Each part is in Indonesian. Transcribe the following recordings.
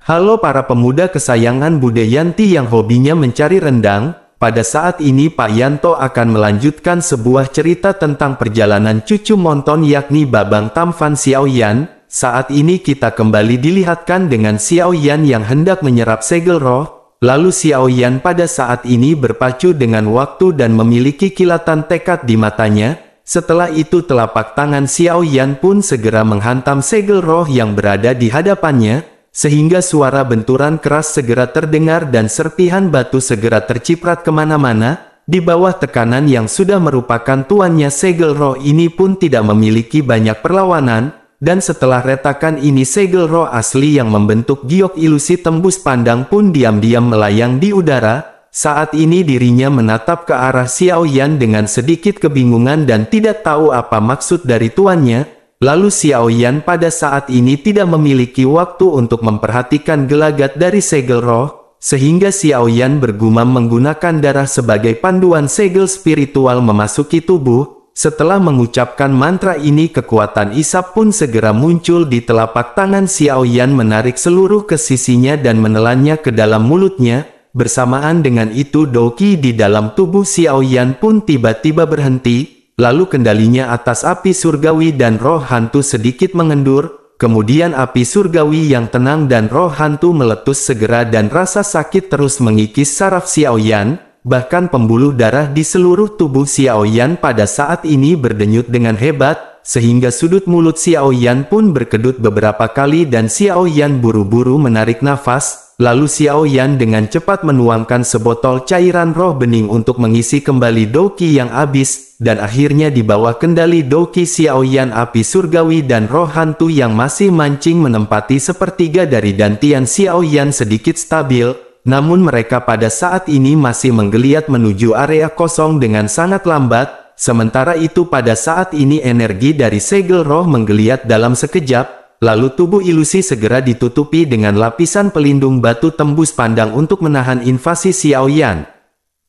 Halo para pemuda kesayangan Bude Yanti yang hobinya mencari rendang. Pada saat ini Pak Yanto akan melanjutkan sebuah cerita tentang perjalanan cucu Monton yakni Babang Tamfan Xiaoyan. Saat ini kita kembali dilihatkan dengan Xiaoyan yang hendak menyerap segel roh. Lalu Xiaoyan pada saat ini berpacu dengan waktu dan memiliki kilatan tekad di matanya. Setelah itu telapak tangan Xiaoyan pun segera menghantam segel roh yang berada di hadapannya, sehingga suara benturan keras segera terdengar dan serpihan batu segera terciprat kemana-mana. Di bawah tekanan yang sudah merupakan tuannya segel roh ini pun tidak memiliki banyak perlawanan, dan setelah retakan ini segel roh asli yang membentuk giok ilusi tembus pandang pun diam-diam melayang di udara. Saat ini dirinya menatap ke arah Xiaoyan dengan sedikit kebingungan dan tidak tahu apa maksud dari tuannya. Lalu Xiaoyan pada saat ini tidak memiliki waktu untuk memperhatikan gelagat dari segel roh, sehingga Xiaoyan bergumam menggunakan darah sebagai panduan segel spiritual memasuki tubuh. Setelah mengucapkan mantra ini kekuatan isap pun segera muncul di telapak tangan Xiaoyan menarik seluruh ke sisinya dan menelannya ke dalam mulutnya. Bersamaan dengan itu Doqi di dalam tubuh Xiaoyan pun tiba-tiba berhenti, lalu kendalinya atas api surgawi dan roh hantu sedikit mengendur, kemudian api surgawi yang tenang dan roh hantu meletus segera dan rasa sakit terus mengikis saraf Xiaoyan, bahkan pembuluh darah di seluruh tubuh Xiaoyan pada saat ini berdenyut dengan hebat, sehingga sudut mulut Xiaoyan pun berkedut beberapa kali dan Xiaoyan buru-buru menarik nafas. Lalu Xiaoyan dengan cepat menuangkan sebotol cairan roh bening untuk mengisi kembali Doqi yang habis, dan akhirnya di bawah kendali Doqi Xiaoyan api surgawi dan roh hantu yang masih mancing menempati sepertiga dari dantian Xiaoyan sedikit stabil, namun mereka pada saat ini masih menggeliat menuju area kosong dengan sangat lambat. Sementara itu pada saat ini energi dari segel roh menggeliat dalam sekejap. Lalu tubuh ilusi segera ditutupi dengan lapisan pelindung batu tembus pandang untuk menahan invasi Xiaoyan.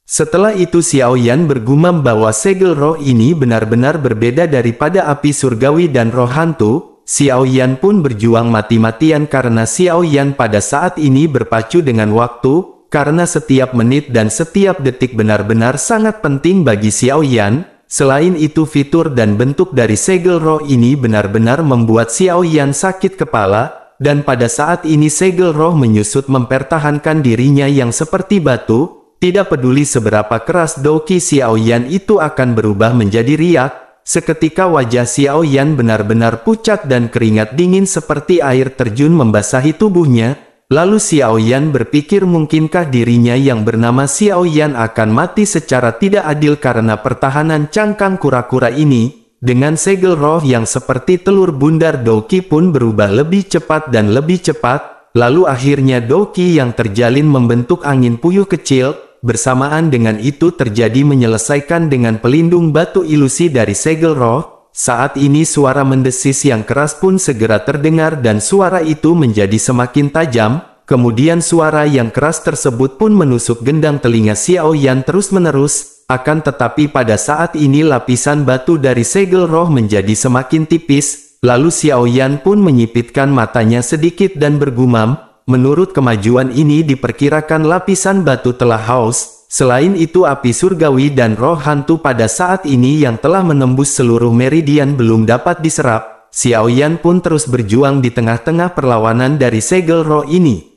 Setelah itu Xiaoyan bergumam bahwa segel roh ini benar-benar berbeda daripada api surgawi dan roh hantu. Xiaoyan pun berjuang mati-matian karena Xiaoyan pada saat ini berpacu dengan waktu, karena setiap menit dan setiap detik benar-benar sangat penting bagi Xiaoyan. Selain itu fitur dan bentuk dari segel roh ini benar-benar membuat Xiaoyan sakit kepala, dan pada saat ini segel roh menyusut mempertahankan dirinya yang seperti batu. Tidak peduli seberapa keras Doqi Xiaoyan itu akan berubah menjadi riak, seketika wajah Xiaoyan benar-benar pucat dan keringat dingin seperti air terjun membasahi tubuhnya. Lalu Xiaoyan berpikir mungkinkah dirinya yang bernama Xiaoyan akan mati secara tidak adil karena pertahanan cangkang kura-kura ini. Dengan segel roh yang seperti telur bundar Doqi pun berubah lebih cepat dan lebih cepat. Lalu akhirnya Doqi yang terjalin membentuk angin puyuh kecil. Bersamaan dengan itu terjadi menyelesaikan dengan pelindung batu ilusi dari segel roh. Saat ini suara mendesis yang keras pun segera terdengar dan suara itu menjadi semakin tajam. Kemudian suara yang keras tersebut pun menusuk gendang telinga Xiaoyan terus-menerus. Akan tetapi pada saat ini lapisan batu dari segel roh menjadi semakin tipis. Lalu Xiaoyan pun menyipitkan matanya sedikit dan bergumam, menurut kemajuan ini diperkirakan lapisan batu telah haus. Selain itu api surgawi dan roh hantu pada saat ini yang telah menembus seluruh meridian belum dapat diserap. Xiaoyan pun terus berjuang di tengah-tengah perlawanan dari segel roh ini.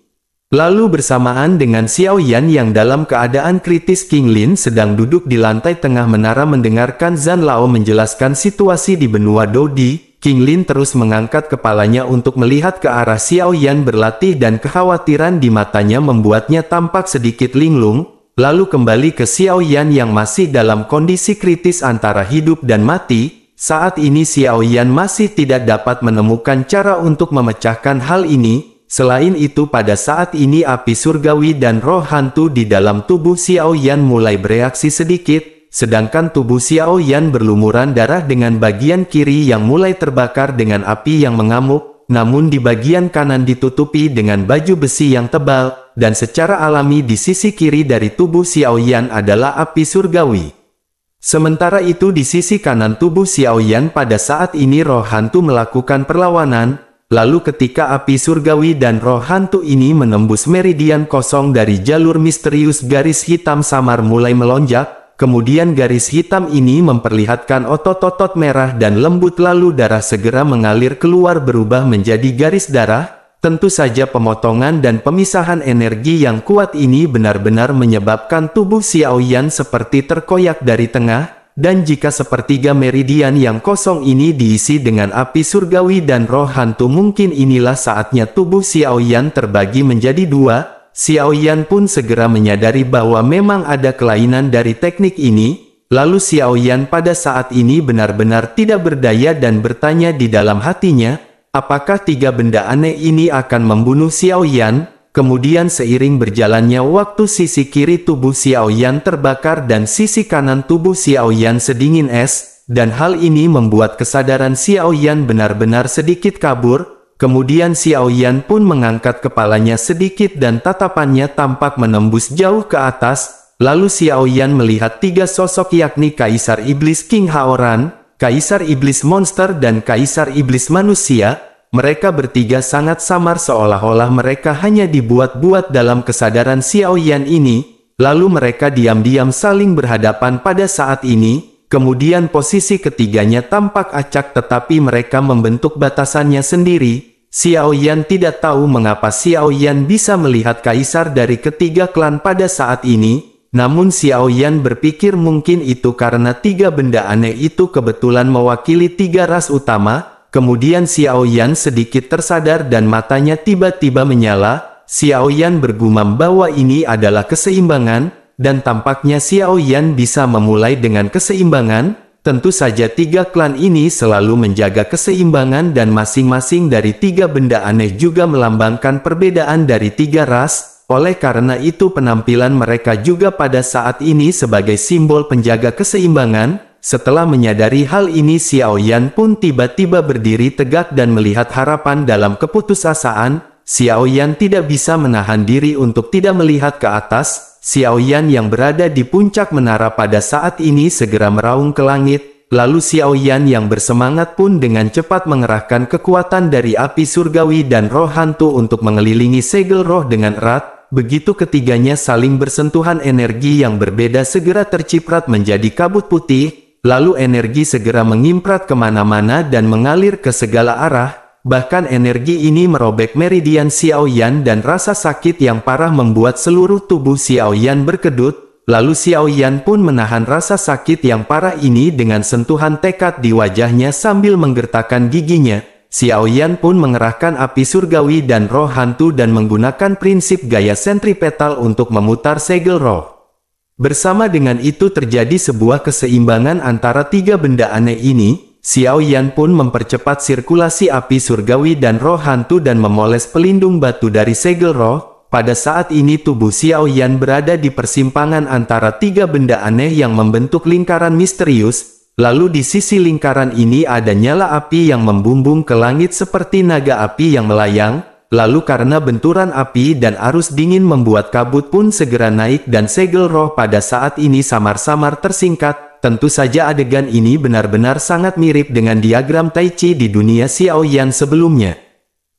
Lalu bersamaan dengan Xiaoyan yang dalam keadaan kritis, King Lin sedang duduk di lantai tengah menara mendengarkan Zhan Lao menjelaskan situasi di benua Dodi. King Lin terus mengangkat kepalanya untuk melihat ke arah Xiaoyan berlatih dan kekhawatiran di matanya membuatnya tampak sedikit linglung. Lalu kembali ke Xiaoyan yang masih dalam kondisi kritis antara hidup dan mati. Saat ini Xiaoyan masih tidak dapat menemukan cara untuk memecahkan hal ini. Selain itu pada saat ini api surgawi dan roh hantu di dalam tubuh Xiaoyan mulai bereaksi sedikit. Sedangkan tubuh Xiaoyan berlumuran darah dengan bagian kiri yang mulai terbakar dengan api yang mengamuk. Namun di bagian kanan ditutupi dengan baju besi yang tebal, dan secara alami di sisi kiri dari tubuh Xiaoyan adalah api surgawi. Sementara itu di sisi kanan tubuh Xiaoyan pada saat ini roh hantu melakukan perlawanan. lalu ketika api surgawi dan roh hantu ini menembus meridian kosong dari jalur misterius, garis hitam samar mulai melonjak. Kemudian garis hitam ini memperlihatkan otot-otot merah dan lembut, lalu darah segera mengalir keluar berubah menjadi garis darah. Tentu saja pemotongan dan pemisahan energi yang kuat ini benar-benar menyebabkan tubuh Xiaoyan seperti terkoyak dari tengah, dan jika sepertiga meridian yang kosong ini diisi dengan api surgawi dan roh hantu, mungkin inilah saatnya tubuh Xiaoyan terbagi menjadi dua. Xiaoyan pun segera menyadari bahwa memang ada kelainan dari teknik ini, lalu Xiaoyan pada saat ini benar-benar tidak berdaya dan bertanya di dalam hatinya, apakah tiga benda aneh ini akan membunuh Xiaoyan? Kemudian seiring berjalannya waktu, sisi kiri tubuh Xiaoyan terbakar dan sisi kanan tubuh Xiaoyan sedingin es, dan hal ini membuat kesadaran Xiaoyan benar-benar sedikit kabur. Kemudian Xiaoyan pun mengangkat kepalanya sedikit dan tatapannya tampak menembus jauh ke atas. Lalu Xiaoyan melihat tiga sosok, yakni Kaisar Iblis King Haoran, Kaisar Iblis Monster, dan Kaisar Iblis Manusia. Mereka bertiga sangat samar, seolah-olah mereka hanya dibuat-buat dalam kesadaran Xiaoyan ini. Lalu mereka diam-diam saling berhadapan pada saat ini. Kemudian posisi ketiganya tampak acak, tetapi mereka membentuk batasannya sendiri. Xiaoyan tidak tahu mengapa Xiaoyan bisa melihat kaisar dari ketiga klan pada saat ini. Namun Xiaoyan berpikir mungkin itu karena tiga benda aneh itu kebetulan mewakili tiga ras utama. Kemudian Xiaoyan sedikit tersadar dan matanya tiba-tiba menyala. Xiaoyan bergumam bahwa ini adalah keseimbangan. Dan tampaknya Xiaoyan bisa memulai dengan keseimbangan. Tentu saja tiga klan ini selalu menjaga keseimbangan dan masing-masing dari tiga benda aneh juga melambangkan perbedaan dari tiga ras. Oleh karena itu penampilan mereka juga pada saat ini sebagai simbol penjaga keseimbangan. Setelah menyadari hal ini, Xiaoyan pun tiba-tiba berdiri tegak dan melihat harapan dalam keputusasaan. Xiaoyan tidak bisa menahan diri untuk tidak melihat ke atas. Xiaoyan yang berada di puncak menara pada saat ini segera meraung ke langit. Lalu Xiaoyan yang bersemangat pun dengan cepat mengerahkan kekuatan dari api surgawi dan roh hantu untuk mengelilingi segel roh dengan erat. Begitu ketiganya saling bersentuhan, energi yang berbeda segera terciprat menjadi kabut putih. Lalu energi segera mengimprat kemana-mana dan mengalir ke segala arah. Bahkan energi ini merobek meridian Xiaoyan dan rasa sakit yang parah membuat seluruh tubuh Xiaoyan berkedut. Lalu Xiaoyan pun menahan rasa sakit yang parah ini dengan sentuhan tekad di wajahnya sambil menggertakkan giginya. Xiaoyan pun mengerahkan api surgawi dan roh hantu dan menggunakan prinsip gaya sentripetal untuk memutar segel roh. Bersama dengan itu terjadi sebuah keseimbangan antara tiga benda aneh ini. Xiaoyan pun mempercepat sirkulasi api surgawi dan roh hantu dan memoles pelindung batu dari segel roh. Pada saat ini tubuh Xiaoyan berada di persimpangan antara tiga benda aneh yang membentuk lingkaran misterius. Lalu di sisi lingkaran ini ada nyala api yang membumbung ke langit seperti naga api yang melayang. Lalu karena benturan api dan arus dingin membuat kabut pun segera naik dan segel roh pada saat ini samar-samar tersingkat. Tentu saja adegan ini benar-benar sangat mirip dengan diagram Tai Chi di dunia Xiaoyan sebelumnya.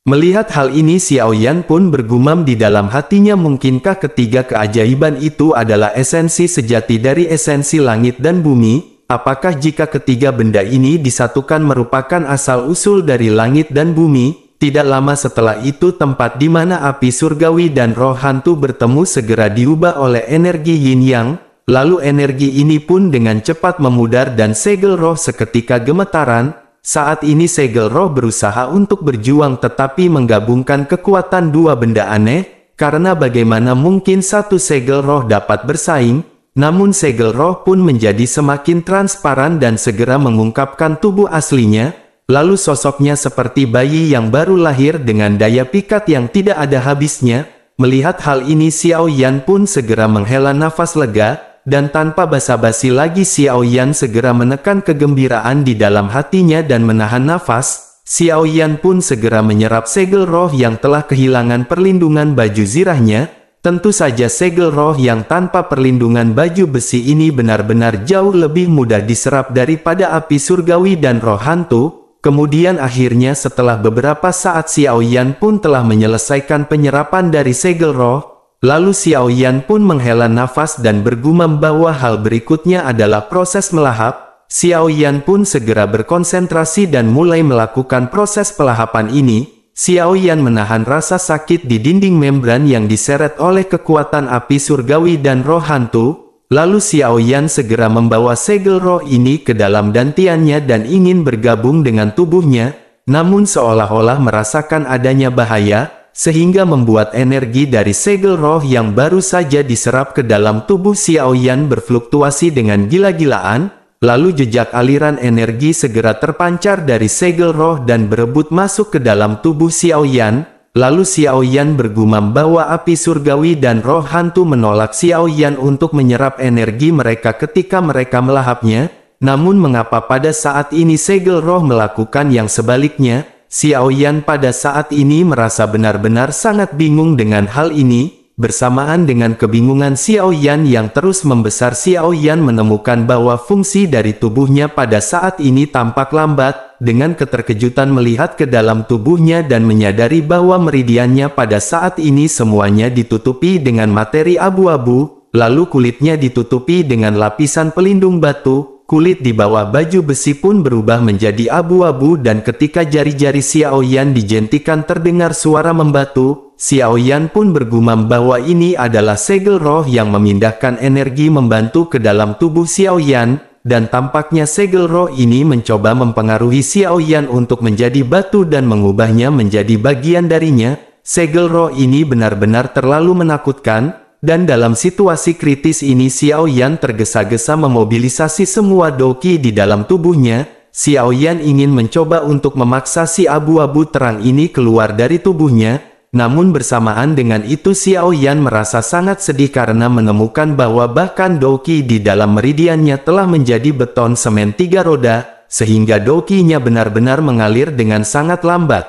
Melihat hal ini, Xiaoyan pun bergumam di dalam hatinya, mungkinkah ketiga keajaiban itu adalah esensi sejati dari esensi langit dan bumi? Apakah jika ketiga benda ini disatukan merupakan asal-usul dari langit dan bumi? Tidak lama setelah itu tempat di mana api surgawi dan roh hantu bertemu segera diubah oleh energi yin yang. Lalu energi ini pun dengan cepat memudar dan segel roh seketika gemetaran. Saat ini segel roh berusaha untuk berjuang tetapi menggabungkan kekuatan dua benda aneh. Karena bagaimana mungkin satu segel roh dapat bersaing? Namun segel roh pun menjadi semakin transparan dan segera mengungkapkan tubuh aslinya. Lalu sosoknya seperti bayi yang baru lahir dengan daya pikat yang tidak ada habisnya. Melihat hal ini, Xiaoyan pun segera menghela nafas lega. Dan tanpa basa-basi lagi, Xiaoyan segera menekan kegembiraan di dalam hatinya dan menahan nafas. Xiaoyan pun segera menyerap segel roh yang telah kehilangan perlindungan baju zirahnya. Tentu saja segel roh yang tanpa perlindungan baju besi ini benar-benar jauh lebih mudah diserap daripada api surgawi dan roh hantu. Kemudian akhirnya setelah beberapa saat Xiao Yan pun telah menyelesaikan penyerapan dari segel roh, lalu Xiao Yan pun menghela nafas dan bergumam bahwa hal berikutnya adalah proses melahap. Xiao Yan pun segera berkonsentrasi dan mulai melakukan proses pelahapan ini. Xiao Yan menahan rasa sakit di dinding membran yang diseret oleh kekuatan api surgawi dan roh hantu. Lalu Xiao Yan segera membawa segel roh ini ke dalam dantiannya dan ingin bergabung dengan tubuhnya, namun seolah-olah merasakan adanya bahaya, sehingga membuat energi dari segel roh yang baru saja diserap ke dalam tubuh Xiao Yan berfluktuasi dengan gila-gilaan, lalu jejak aliran energi segera terpancar dari segel roh dan berebut masuk ke dalam tubuh Xiao Yan. Lalu Xiao Yan bergumam bahwa api surgawi dan roh hantu menolak Xiao Yan untuk menyerap energi mereka ketika mereka melahapnya. Namun mengapa pada saat ini segel roh melakukan yang sebaliknya? Xiao Yan pada saat ini merasa benar-benar sangat bingung dengan hal ini. Bersamaan dengan kebingungan Xiao Yan yang terus membesar, Xiao Yan menemukan bahwa fungsi dari tubuhnya pada saat ini tampak lambat. Dengan keterkejutan melihat ke dalam tubuhnya dan menyadari bahwa meridiannya pada saat ini semuanya ditutupi dengan materi abu-abu, lalu kulitnya ditutupi dengan lapisan pelindung batu, kulit di bawah baju besi pun berubah menjadi abu-abu dan ketika jari-jari Xiao Yan dijentikan terdengar suara membatu. Xiao Yan pun bergumam bahwa ini adalah segel roh yang memindahkan energi membantu ke dalam tubuh Xiao Yan. Dan tampaknya segel roh ini mencoba mempengaruhi Xiao Yan untuk menjadi batu dan mengubahnya menjadi bagian darinya. Segel roh ini benar-benar terlalu menakutkan, dan dalam situasi kritis ini Xiao Yan tergesa-gesa memobilisasi semua doqi di dalam tubuhnya. Xiao Yan ingin mencoba untuk memaksa si abu-abu terang ini keluar dari tubuhnya. Namun bersamaan dengan itu Xiao Yan merasa sangat sedih karena menemukan bahwa bahkan doqi di dalam meridiannya telah menjadi beton semen 3 roda, sehingga doqinya benar-benar mengalir dengan sangat lambat.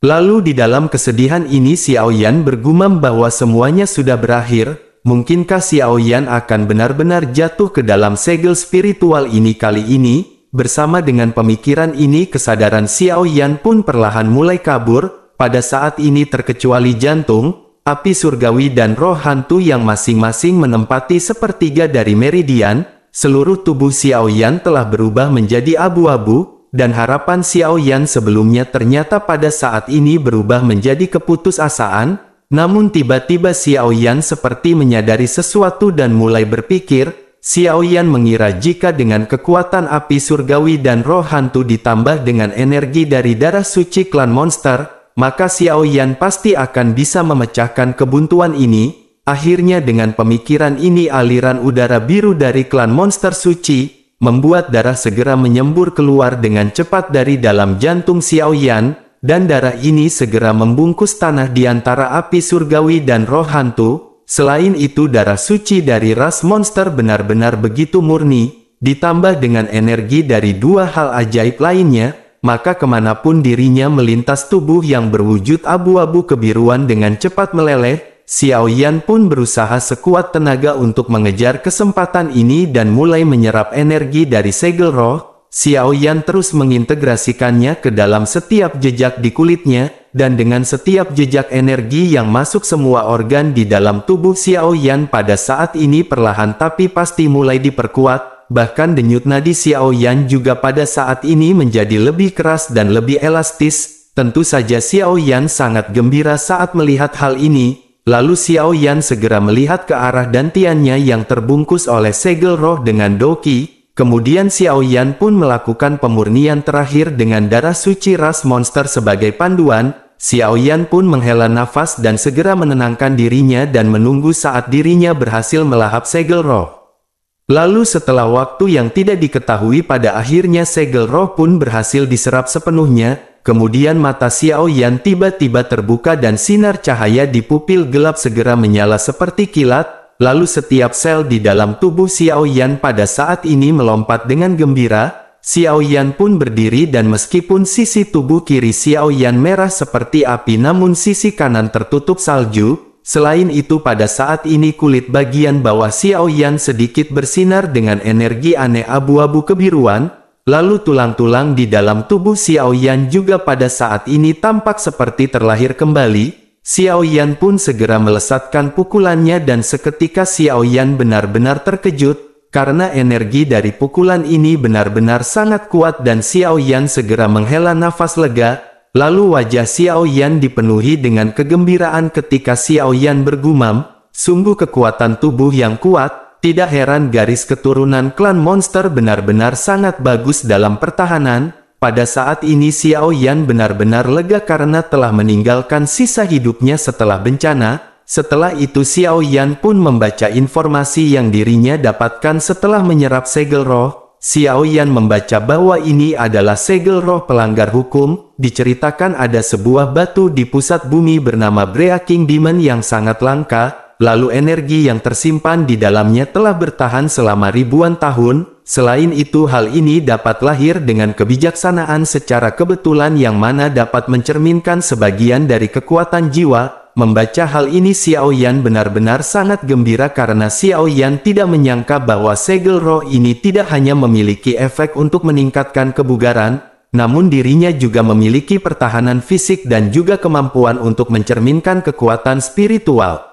Lalu di dalam kesedihan ini Xiao Yan bergumam bahwa semuanya sudah berakhir. Mungkinkah Xiao Yan akan benar-benar jatuh ke dalam segel spiritual ini kali ini? Bersama dengan pemikiran ini kesadaran Xiao Yan pun perlahan mulai kabur. Pada saat ini terkecuali jantung, api surgawi dan roh hantu yang masing-masing menempati sepertiga dari meridian, seluruh tubuh Xiao Yan telah berubah menjadi abu-abu, dan harapan Xiao Yan sebelumnya ternyata pada saat ini berubah menjadi keputusasaan. Namun tiba-tiba Xiao Yan seperti menyadari sesuatu dan mulai berpikir. Xiao Yan mengira jika dengan kekuatan api surgawi dan roh hantu ditambah dengan energi dari darah suci klan monster, maka Xiao Yan pasti akan bisa memecahkan kebuntuan ini. Akhirnya dengan pemikiran ini aliran udara biru dari klan monster suci, membuat darah segera menyembur keluar dengan cepat dari dalam jantung Xiao Yan, dan darah ini segera membungkus tanah di antara api surgawi dan roh hantu. Selain itu darah suci dari ras monster benar-benar begitu murni, ditambah dengan energi dari dua hal ajaib lainnya, maka kemanapun dirinya melintas tubuh yang berwujud abu-abu kebiruan dengan cepat meleleh. Xiao Yan pun berusaha sekuat tenaga untuk mengejar kesempatan ini dan mulai menyerap energi dari segel roh. Xiao Yan terus mengintegrasikannya ke dalam setiap jejak di kulitnya, dan dengan setiap jejak energi yang masuk semua organ di dalam tubuh Xiao Yan pada saat ini perlahan tapi pasti mulai diperkuat. Bahkan denyut nadi Xiao Yan juga pada saat ini menjadi lebih keras dan lebih elastis. Tentu saja Xiao Yan sangat gembira saat melihat hal ini. Lalu Xiao Yan segera melihat ke arah dantiannya yang terbungkus oleh segel roh dengan doqi. Kemudian Xiao Yan pun melakukan pemurnian terakhir dengan darah suci ras monster sebagai panduan. Xiao Yan pun menghela nafas dan segera menenangkan dirinya dan menunggu saat dirinya berhasil melahap segel roh. Lalu setelah waktu yang tidak diketahui pada akhirnya segel roh pun berhasil diserap sepenuhnya. Kemudian mata Xiao Yan tiba-tiba terbuka dan sinar cahaya di pupil gelap segera menyala seperti kilat. Lalu setiap sel di dalam tubuh Xiao Yan pada saat ini melompat dengan gembira. Xiao Yan pun berdiri dan meskipun sisi tubuh kiri Xiao Yan merah seperti api namun sisi kanan tertutup salju. Selain itu pada saat ini kulit bagian bawah Xiao Yan sedikit bersinar dengan energi aneh abu-abu kebiruan. Lalu tulang-tulang di dalam tubuh Xiao Yan juga pada saat ini tampak seperti terlahir kembali. Xiao Yan pun segera melesatkan pukulannya dan seketika Xiao Yan benar-benar terkejut, karena energi dari pukulan ini benar-benar sangat kuat dan Xiao Yan segera menghela nafas lega. Lalu wajah Xiao Yan dipenuhi dengan kegembiraan ketika Xiao Yan bergumam, sungguh kekuatan tubuh yang kuat. Tidak heran garis keturunan klan monster benar-benar sangat bagus dalam pertahanan. Pada saat ini Xiao Yan benar-benar lega karena telah meninggalkan sisa hidupnya setelah bencana. Setelah itu Xiao Yan pun membaca informasi yang dirinya dapatkan setelah menyerap segel roh. Xiao Yan membaca bahwa ini adalah segel roh pelanggar hukum. Diceritakan ada sebuah batu di pusat bumi bernama Breaking Demon yang sangat langka. Lalu energi yang tersimpan di dalamnya telah bertahan selama ribuan tahun. Selain itu hal ini dapat lahir dengan kebijaksanaan secara kebetulan yang mana dapat mencerminkan sebagian dari kekuatan jiwa. Membaca hal ini Xiao Yan benar-benar sangat gembira karena Xiao Yan tidak menyangka bahwa segel roh ini tidak hanya memiliki efek untuk meningkatkan kebugaran, namun dirinya juga memiliki pertahanan fisik dan juga kemampuan untuk mencerminkan kekuatan spiritual.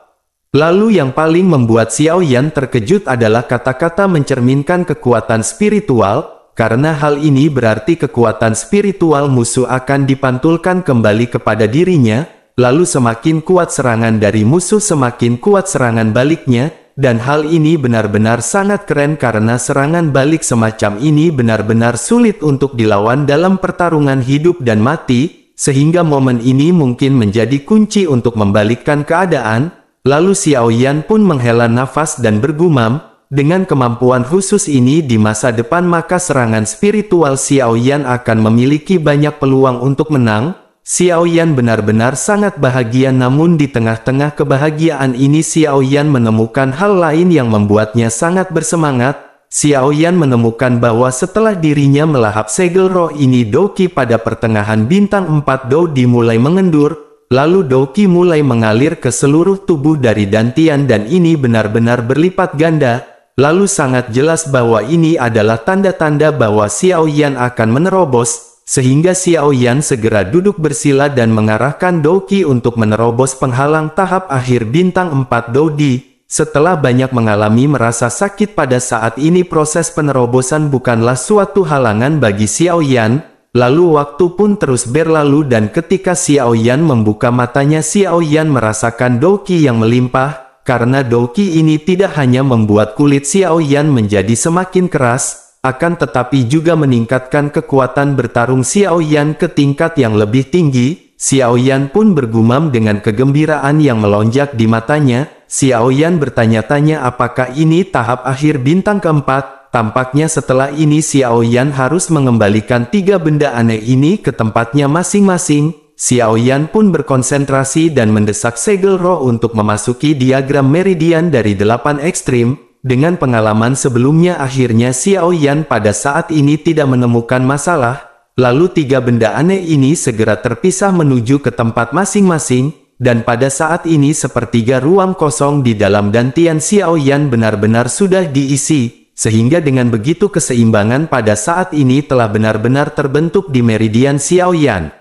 Lalu yang paling membuat Xiao Yan terkejut adalah kata-kata mencerminkan kekuatan spiritual, karena hal ini berarti kekuatan spiritual musuh akan dipantulkan kembali kepada dirinya, lalu semakin kuat serangan dari musuh semakin kuat serangan baliknya, dan hal ini benar-benar sangat keren karena serangan balik semacam ini benar-benar sulit untuk dilawan dalam pertarungan hidup dan mati, sehingga momen ini mungkin menjadi kunci untuk membalikkan keadaan. Lalu Xiao Yan pun menghela nafas dan bergumam, dengan kemampuan khusus ini di masa depan maka serangan spiritual Xiao Yan akan memiliki banyak peluang untuk menang. Xiao Yan benar-benar sangat bahagia namun di tengah-tengah kebahagiaan ini Xiao Yan menemukan hal lain yang membuatnya sangat bersemangat. Xiao Yan menemukan bahwa setelah dirinya melahap segel roh ini Doqi pada pertengahan bintang 4 Dou dimulai mengendur. Lalu Doqi mulai mengalir ke seluruh tubuh dari Dantian dan ini benar-benar berlipat ganda. Lalu sangat jelas bahwa ini adalah tanda-tanda bahwa Xiao Yan akan menerobos, sehingga Xiao Yan segera duduk bersila dan mengarahkan Doqi untuk menerobos penghalang tahap akhir bintang 4 Dou Di. Setelah banyak mengalami merasa sakit pada saat ini proses penerobosan bukanlah suatu halangan bagi Xiao Yan. Lalu waktu pun terus berlalu dan ketika Xiao Yan membuka matanya Xiao Yan merasakan Doqi yang melimpah, karena Doqi ini tidak hanya membuat kulit Xiao Yan menjadi semakin keras, akan tetapi juga meningkatkan kekuatan bertarung Xiao Yan ke tingkat yang lebih tinggi. Xiao Yan pun bergumam dengan kegembiraan yang melonjak di matanya. Xiao Yan bertanya-tanya apakah ini tahap akhir bintang keempat. Tampaknya setelah ini Xiao Yan harus mengembalikan 3 benda aneh ini ke tempatnya masing-masing. Xiao Yan pun berkonsentrasi dan mendesak segel roh untuk memasuki diagram meridian dari 8 ekstrim. Dengan pengalaman sebelumnya akhirnya Xiao Yan pada saat ini tidak menemukan masalah. Lalu 3 benda aneh ini segera terpisah menuju ke tempat masing-masing. Dan pada saat ini sepertiga ruang kosong di dalam dantian Xiao Yan benar-benar sudah diisi. Sehingga dengan begitu keseimbangan pada saat ini telah benar-benar terbentuk di meridian Xiao Yan.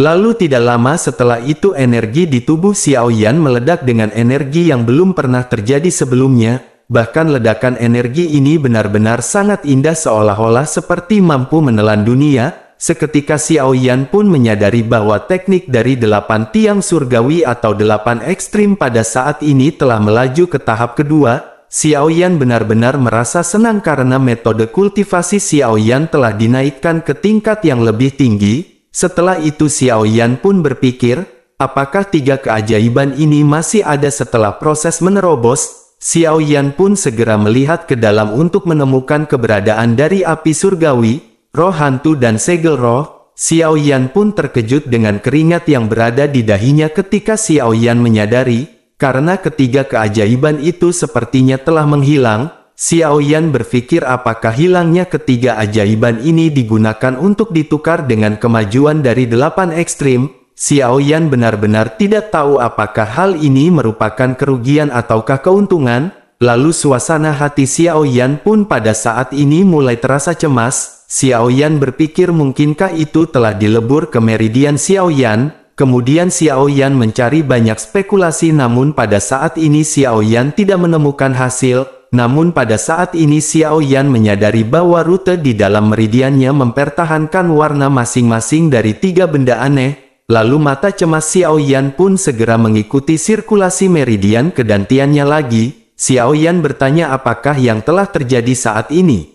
Lalu tidak lama setelah itu energi di tubuh Xiao Yan meledak dengan energi yang belum pernah terjadi sebelumnya. Bahkan ledakan energi ini benar-benar sangat indah seolah-olah seperti mampu menelan dunia. Seketika Xiao Yan pun menyadari bahwa teknik dari 8 tiang surgawi atau 8 ekstrim pada saat ini telah melaju ke tahap kedua. Xiao Yan benar-benar merasa senang karena metode kultivasi Xiao Yan telah dinaikkan ke tingkat yang lebih tinggi. Setelah itu Xiao Yan pun berpikir, apakah 3 keajaiban ini masih ada setelah proses menerobos? Xiao Yan pun segera melihat ke dalam untuk menemukan keberadaan dari api surgawi, roh hantu dan segel roh. Xiao Yan pun terkejut dengan keringat yang berada di dahinya ketika Xiao Yan menyadari, karena ketiga keajaiban itu sepertinya telah menghilang. Xiao Yan berpikir apakah hilangnya ketiga ajaiban ini digunakan untuk ditukar dengan kemajuan dari 8 ekstrim. Xiao Yan benar-benar tidak tahu apakah hal ini merupakan kerugian ataukah keuntungan. Lalu suasana hati Xiao Yan pun pada saat ini mulai terasa cemas. Xiaoyan berpikir mungkinkah itu telah dilebur ke meridian Xiaoyan. Kemudian Xiaoyan mencari banyak spekulasi, namun pada saat ini Xiaoyan tidak menemukan hasil. Namun pada saat ini Xiaoyan menyadari bahwa rute di dalam meridiannya mempertahankan warna masing-masing dari 3 benda aneh. Lalu mata cemas Xiaoyan pun segera mengikuti sirkulasi meridian kegantiannya lagi. Xiaoyan bertanya apakah yang telah terjadi saat ini.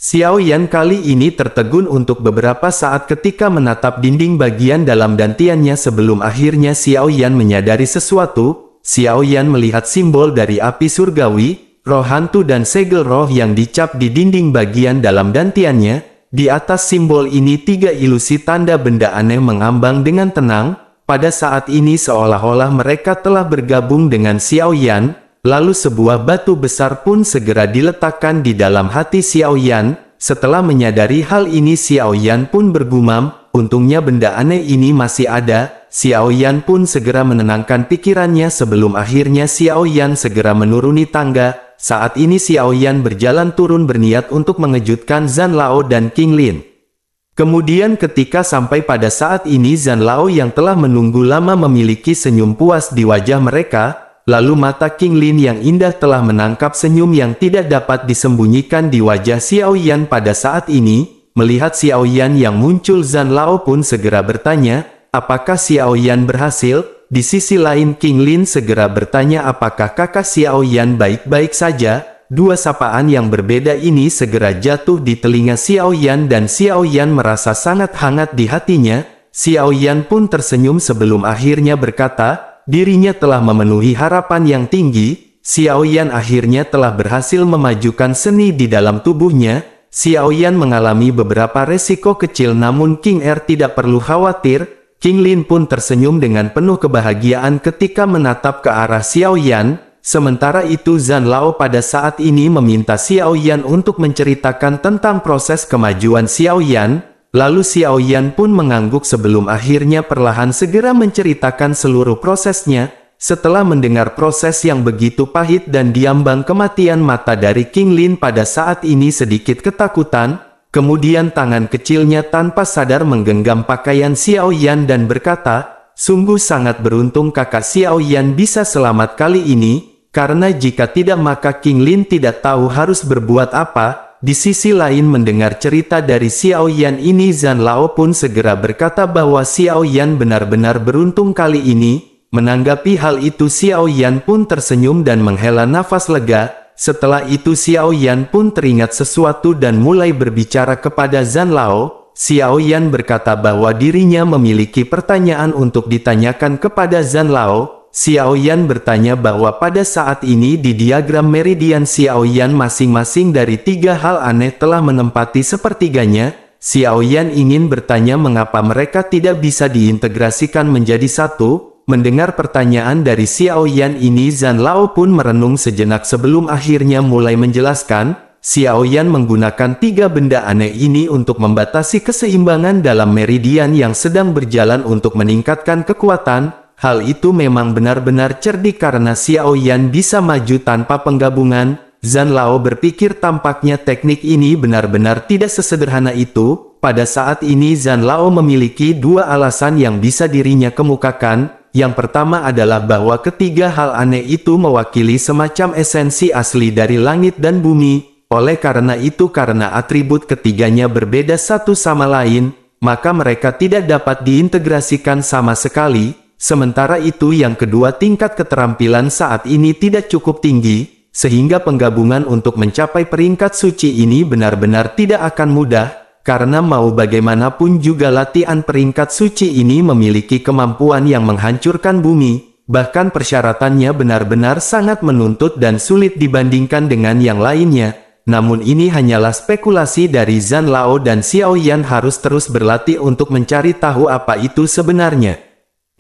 Xiaoyan kali ini tertegun untuk beberapa saat ketika menatap dinding bagian dalam dantiannya sebelum akhirnya Xiaoyan menyadari sesuatu. Xiaoyan melihat simbol dari api surgawi, roh hantu dan segel roh yang dicap di dinding bagian dalam dantiannya. Di atas simbol ini 3 ilusi tanda benda aneh mengambang dengan tenang. Pada saat ini seolah-olah mereka telah bergabung dengan Xiaoyan. Lalu sebuah batu besar pun segera diletakkan di dalam hati Xiaoyan. Setelah menyadari hal ini Xiaoyan pun bergumam, untungnya benda aneh ini masih ada. Xiaoyan pun segera menenangkan pikirannya sebelum akhirnya Xiaoyan segera menuruni tangga. Saat ini Xiaoyan berjalan turun berniat untuk mengejutkan Zhan Lao dan King Lin. Kemudian ketika sampai pada saat ini Zhan Lao yang telah menunggu lama memiliki senyum puas di wajah mereka. Lalu mata King Lin yang indah telah menangkap senyum yang tidak dapat disembunyikan di wajah Xiaoyan pada saat ini. Melihat Xiaoyan yang muncul Zhan Lao pun segera bertanya, apakah Xiaoyan berhasil? Di sisi lain King Lin segera bertanya apakah kakak Xiaoyan baik-baik saja. Dua sapaan yang berbeda ini segera jatuh di telinga Xiaoyan dan Xiaoyan merasa sangat hangat di hatinya. Xiaoyan pun tersenyum sebelum akhirnya berkata, dirinya telah memenuhi harapan yang tinggi. Xiaoyan akhirnya telah berhasil memajukan seni di dalam tubuhnya. Xiaoyan mengalami beberapa resiko kecil namun King Er tidak perlu khawatir. King Lin pun tersenyum dengan penuh kebahagiaan ketika menatap ke arah Xiaoyan. Sementara itu Zhan Lao pada saat ini meminta Xiaoyan untuk menceritakan tentang proses kemajuan Xiaoyan. Lalu Xiaoyan pun mengangguk sebelum akhirnya perlahan segera menceritakan seluruh prosesnya. Setelah mendengar proses yang begitu pahit dan diambang kematian, mata dari King Lin pada saat ini sedikit ketakutan. Kemudian tangan kecilnya tanpa sadar menggenggam pakaian Xiaoyan dan berkata, sungguh sangat beruntung kakak Xiaoyan bisa selamat kali ini, karena jika tidak maka King Lin tidak tahu harus berbuat apa. Di sisi lain mendengar cerita dari Xiaoyan ini Zhan Lao pun segera berkata bahwa Xiaoyan benar-benar beruntung kali ini. Menanggapi hal itu Xiaoyan pun tersenyum dan menghela nafas lega. Setelah itu Xiaoyan pun teringat sesuatu dan mulai berbicara kepada Zhan Lao. Xiaoyan berkata bahwa dirinya memiliki pertanyaan untuk ditanyakan kepada Zhan Lao. Xiaoyan bertanya bahwa pada saat ini di diagram meridian Xiaoyan masing-masing dari 3 hal aneh telah menempati sepertiganya. Xiaoyan ingin bertanya mengapa mereka tidak bisa diintegrasikan menjadi satu. Mendengar pertanyaan dari Xiaoyan ini Zhan Lao pun merenung sejenak sebelum akhirnya mulai menjelaskan. Xiaoyan menggunakan 3 benda aneh ini untuk membatasi keseimbangan dalam meridian yang sedang berjalan untuk meningkatkan kekuatan. Hal itu memang benar-benar cerdik karena Xiaoyan bisa maju tanpa penggabungan. Zhan Lao berpikir tampaknya teknik ini benar-benar tidak sesederhana itu. Pada saat ini Zhan Lao memiliki 2 alasan yang bisa dirinya kemukakan. Yang pertama adalah bahwa ketiga hal aneh itu mewakili semacam esensi asli dari langit dan bumi. Oleh karena itu karena atribut ketiganya berbeda satu sama lain, maka mereka tidak dapat diintegrasikan sama sekali. Sementara itu yang kedua tingkat keterampilan saat ini tidak cukup tinggi, sehingga penggabungan untuk mencapai peringkat suci ini benar-benar tidak akan mudah, karena mau bagaimanapun juga latihan peringkat suci ini memiliki kemampuan yang menghancurkan bumi, bahkan persyaratannya benar-benar sangat menuntut dan sulit dibandingkan dengan yang lainnya. Namun ini hanyalah spekulasi dari Zhan Lao dan Xiaoyan harus terus berlatih untuk mencari tahu apa itu sebenarnya.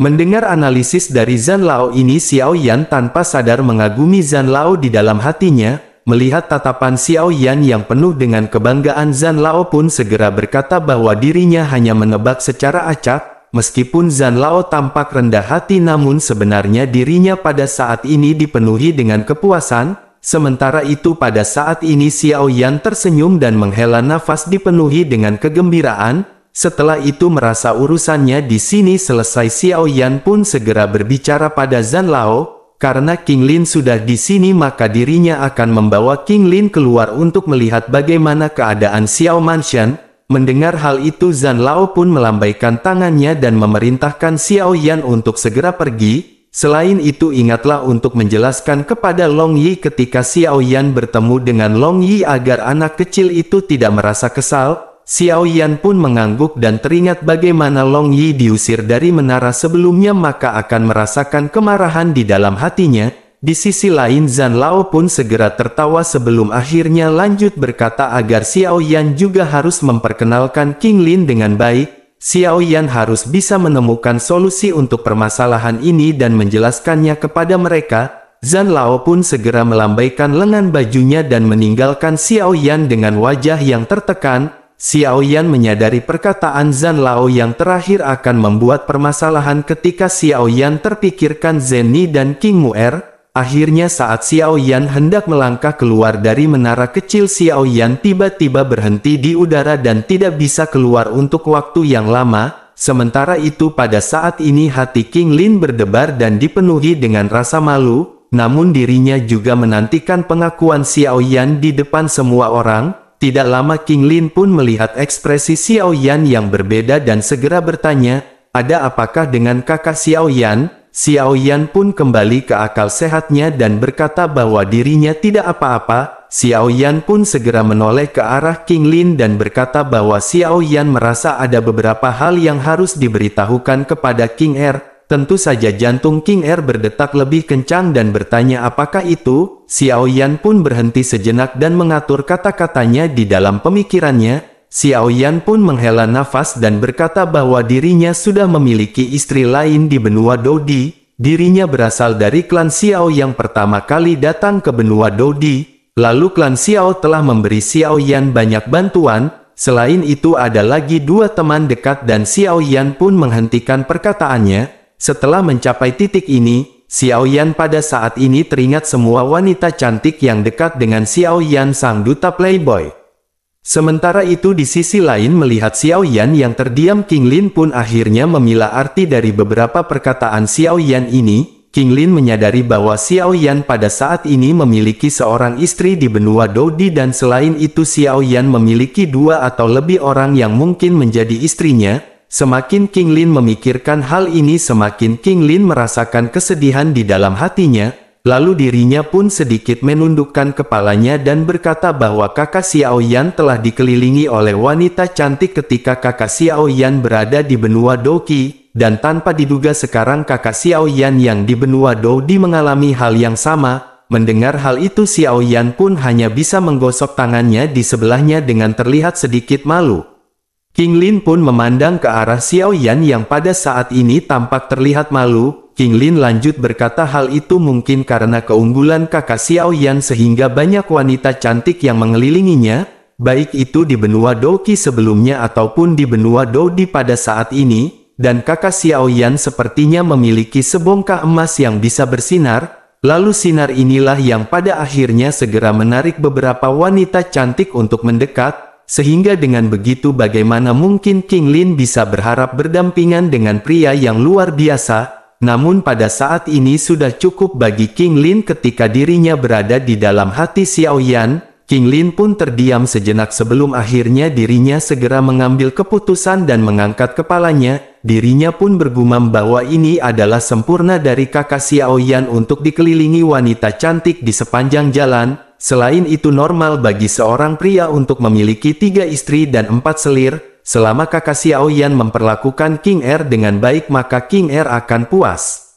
Mendengar analisis dari Zhan Lao ini Xiaoyan tanpa sadar mengagumi Zhan Lao di dalam hatinya. Melihat tatapan Xiaoyan yang penuh dengan kebanggaan Zhan Lao pun segera berkata bahwa dirinya hanya menebak secara acak. Meskipun Zhan Lao tampak rendah hati namun sebenarnya dirinya pada saat ini dipenuhi dengan kepuasan. sementara itu pada saat ini Xiao Yan tersenyum dan menghela nafas dipenuhi dengan kegembiraan. Setelah itu merasa urusannya di sini selesai, Xiao Yan pun segera berbicara pada Zhan Lao. Karena King Lin sudah di sini maka dirinya akan membawa King Lin keluar untuk melihat bagaimana keadaan Xiao Mansion. Mendengar hal itu Zhan Lao pun melambaikan tangannya dan memerintahkan Xiao Yan untuk segera pergi. Selain itu ingatlah untuk menjelaskan kepada Long Yi ketika Xiao Yan bertemu dengan Long Yi agar anak kecil itu tidak merasa kesal. Xiao Yan pun mengangguk dan teringat bagaimana Long Yi diusir dari menara sebelumnya maka akan merasakan kemarahan di dalam hatinya. Di sisi lain Zhan Lao pun segera tertawa sebelum akhirnya lanjut berkata agar Xiao Yan juga harus memperkenalkan King Lin dengan baik. Xiao Yan harus bisa menemukan solusi untuk permasalahan ini dan menjelaskannya kepada mereka. Zhan Lao pun segera melambaikan lengan bajunya dan meninggalkan Xiao Yan dengan wajah yang tertekan. Xiao Yan menyadari perkataan Zhan Lao yang terakhir akan membuat permasalahan ketika Xiao Yan terpikirkan Zhen Ni dan King Mu'er. Akhirnya saat Xiao Yan hendak melangkah keluar dari menara kecil, Xiao Yan tiba-tiba berhenti di udara dan tidak bisa keluar untuk waktu yang lama. Sementara itu pada saat ini hati King Lin berdebar dan dipenuhi dengan rasa malu. Namun dirinya juga menantikan pengakuan Xiao Yan di depan semua orang. Tidak lama King Lin pun melihat ekspresi Xiao Yan yang berbeda dan segera bertanya, "Ada apakah dengan kakak Xiao Yan?" Xiao Yan pun kembali ke akal sehatnya dan berkata bahwa dirinya tidak apa-apa. Xiao Yan pun segera menoleh ke arah King Lin dan berkata bahwa Xiao Yan merasa ada beberapa hal yang harus diberitahukan kepada King Er. Tentu saja jantung King Er berdetak lebih kencang dan bertanya apakah itu. Xiao Yan pun berhenti sejenak dan mengatur kata-katanya di dalam pemikirannya. Xiao Yan pun menghela nafas dan berkata bahwa dirinya sudah memiliki istri lain di benua Dodi. Dirinya berasal dari klan Xiao yang pertama kali datang ke benua Dodi. Lalu klan Xiao telah memberi Xiao Yan banyak bantuan. Selain itu ada lagi dua teman dekat dan Xiao Yan pun menghentikan perkataannya. Setelah mencapai titik ini, Xiao Yan pada saat ini teringat semua wanita cantik yang dekat dengan Xiao Yan sang duta playboy. Sementara itu di sisi lain melihat Xiao Yan yang terdiam, King Lin pun akhirnya memilah arti dari beberapa perkataan Xiao Yan ini. King Lin menyadari bahwa Xiao Yan pada saat ini memiliki seorang istri di benua Dodi dan selain itu Xiao Yan memiliki dua atau lebih orang yang mungkin menjadi istrinya. Semakin King Lin memikirkan hal ini semakin King Lin merasakan kesedihan di dalam hatinya. Lalu dirinya pun sedikit menundukkan kepalanya dan berkata bahwa kakak Xiao Yan telah dikelilingi oleh wanita cantik ketika kakak Xiao Yan berada di benua Doki. Dan tanpa diduga sekarang kakak Xiao Yan yang di benua Dodi mengalami hal yang sama. Mendengar hal itu Xiao Yan pun hanya bisa menggosok tangannya di sebelahnya dengan terlihat sedikit malu. King Lin pun memandang ke arah Xiao Yan yang pada saat ini tampak terlihat malu. King Lin lanjut berkata hal itu mungkin karena keunggulan kakak Xiao Yan sehingga banyak wanita cantik yang mengelilinginya, baik itu di benua Doki sebelumnya ataupun di benua Dodi pada saat ini, dan kakak Xiao Yan sepertinya memiliki sebongkah emas yang bisa bersinar. Lalu sinar inilah yang pada akhirnya segera menarik beberapa wanita cantik untuk mendekat. Sehingga dengan begitu bagaimana mungkin King Lin bisa berharap berdampingan dengan pria yang luar biasa. Namun pada saat ini sudah cukup bagi King Lin ketika dirinya berada di dalam hati Xiao Yan. King Lin pun terdiam sejenak sebelum akhirnya dirinya segera mengambil keputusan dan mengangkat kepalanya. Dirinya pun bergumam bahwa ini adalah sempurna dari kakak Xiao Yan untuk dikelilingi wanita cantik di sepanjang jalan. Selain itu normal bagi seorang pria untuk memiliki 3 istri dan 4 selir. Selama kakak Xiao Yan memperlakukan King Er dengan baik maka King Er akan puas.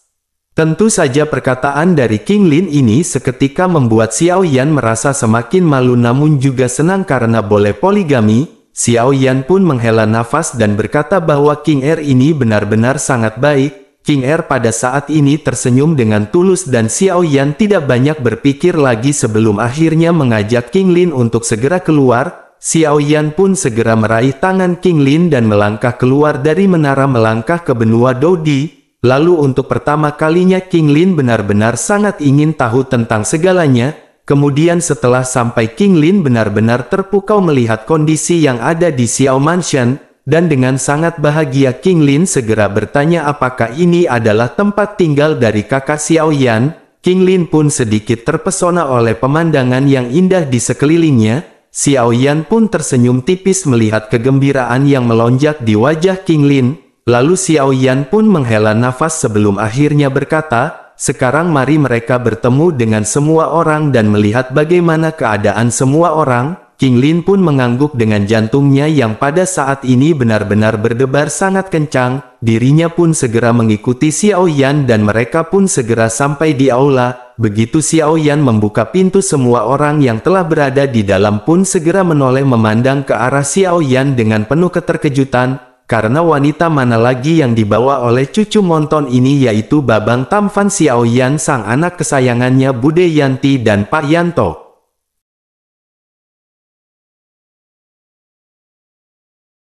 Tentu saja perkataan dari King Lin ini seketika membuat Xiao Yan merasa semakin malu namun juga senang karena boleh poligami. Xiao Yan pun menghela nafas dan berkata bahwa King Er ini benar-benar sangat baik. King Er pada saat ini tersenyum dengan tulus dan Xiao Yan tidak banyak berpikir lagi sebelum akhirnya mengajak King Lin untuk segera keluar. Xiao Yan pun segera meraih tangan King Lin dan melangkah keluar dari menara melangkah ke benua Dodi. Lalu untuk pertama kalinya King Lin benar-benar sangat ingin tahu tentang segalanya. Kemudian setelah sampai, King Lin benar-benar terpukau melihat kondisi yang ada di Xiao Mansion, dan dengan sangat bahagia King Lin segera bertanya apakah ini adalah tempat tinggal dari kakak Xiao Yan. King Lin pun sedikit terpesona oleh pemandangan yang indah di sekelilingnya. Xiao Yan pun tersenyum tipis melihat kegembiraan yang melonjak di wajah King Lin. Lalu Xiao Yan pun menghela nafas sebelum akhirnya berkata, sekarang mari mereka bertemu dengan semua orang dan melihat bagaimana keadaan semua orang. King Lin pun mengangguk dengan jantungnya yang pada saat ini benar-benar berdebar sangat kencang. Dirinya pun segera mengikuti Xiao Yan dan mereka pun segera sampai di aula. Begitu Xiao Yan membuka pintu, semua orang yang telah berada di dalam pun segera menoleh memandang ke arah Xiao Yan dengan penuh keterkejutan. Karena wanita mana lagi yang dibawa oleh cucu monton ini yaitu Babang Tamfan Xiao Yan, sang anak kesayangannya Bude Yanti dan Pak Yanto.